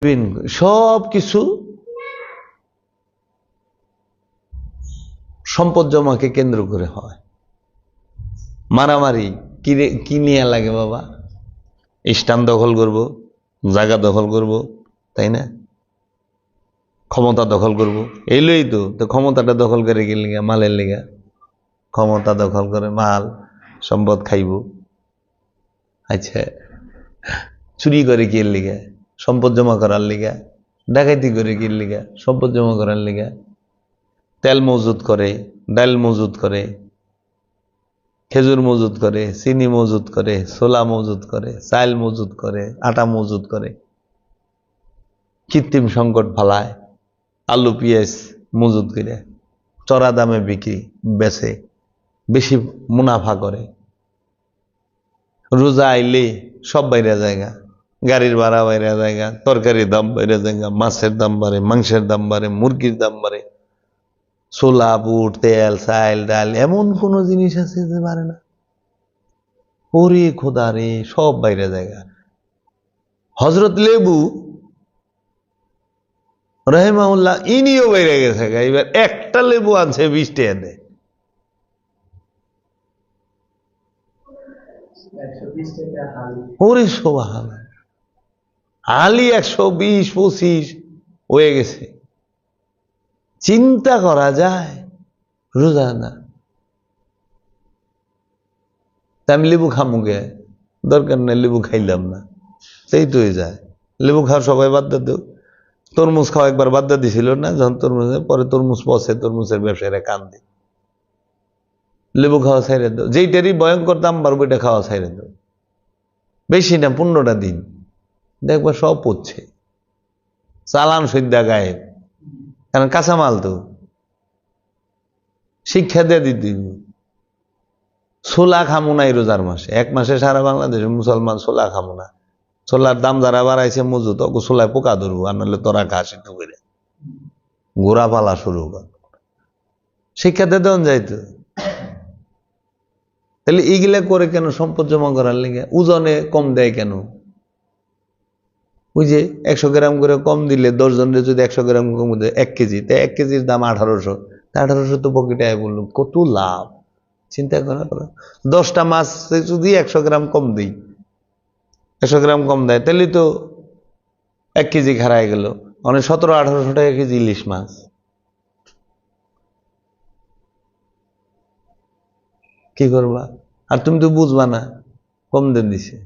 সব কিছু সম্পদ জমাকে কেন্দ্র করে হয়। মারামারি কি নিয়ে লাগে বাবা? স্থান দখল করব, জায়গা দখল করব, তাই না? ক্ষমতা দখল করব, এইলই তো ক্ষমতাটা দখল করে কি লিগা? মালের লিগা। ক্ষমতা দখল করে মাল সম্পদ খাইব। আচ্ছা, চুরি করে কি লিগা? সম্পদ জমা করার লিগা। ডাকাতি করে কি লিগা? সম্পদ জমা করার লিগা। তেল মজুত করে, ডাল মজুত করে, খেজুর মজুত করে, চিনি মজুত করে, ছোলা মজুত করে, চাল মজুত করে, আটা মজুত করে, কৃত্রিম সংকট ফালায়, আলু পেঁয়াজ মজুত করে চড়া দামে বেচে, বেশি মুনাফা করে। রোজা আইলে সব বাইরে জায়গা, গাড়ির ভাড়া বাইরে জায়গা, তরকারির দাম বাইরে জায়গা, মাছের দাম বাড়ে, মাংসের দাম বাড়ে, মুরগির দাম বাড়ে, ছোলা বুট তেল চাল ডাল এমন কোন জিনিস আছে যে বাড়ে না? ওরে খোদা রে, সব বাইরে জায়গা। হজরত লেবু রহিমাহুল্লাহ ইনিও বাইরে গেছে, এবার একটা লেবু আনছে 20 টাকা দেয়। ওরে সুবহানাল্লাহ, আলি 120-25 হয়ে গেছে। চিন্তা করা যায়? রোজা না আমি লেবু খামু গে, দরকার নেই, লেবু খাইলাম না, সেই তো হয়ে যায়। লেবু খাওয়া সবাই বাদ দেও। তরমুজ খাওয়া একবার বাদ দিছিল না, যখন তরমুজের পরে তরমুজ পচে, তরমুজের ব্যবসায়ীরা কান্দে। লেবু খাওয়া ছাইড়ে দাও, যেইটারই ভয়ঙ্কর দাম বাড়বে এটা খাওয়া ছাইড়ে দাও। বেশি না, 15টা দিন দেখবা সব পড়ছে, চালান সদ্যা গায়ে, কারণ কাঁচামাল তো। শিক্ষা দিয়ে দিতে ছোলা খামো না এই রোজার মাসে, এক মাসে সারা বাংলাদেশের মুসলমান ছোলা খামো না। ছোলার দাম যারা বাড়াইছে মজুত, ছোলায় পোকা ধরবো, আর নাহলে তোরা খা সিদ্ধ করে, ঘোরা পালা শুরু কর। শিক্ষাতে দেন যাইতো। তাহলে এইগুলা করে কেন? সম্পদ জমা করার লেগে। ওজনে কম দেয় কেন? ওই যে 100 গ্রাম করে কম দিলে, 10 জনের যদি 100 গ্রাম কম দেয়, 1 কেজি, তাই 1 কেজির দাম 1800, 1800 তো পকেটে আয় বললো, কত লাভ চিন্তা করা। 10টা মাছ যদি 100 গ্রাম কম দিই, 100 গ্রাম কম দেয়, তাহলে তো 1 কেজি খারায় গেল, মানে 1700-1800 টাকা কেজি ইলিশ মাছ। কি করবা? আর তুমি তো বুঝবা না, কম দিন দিছে।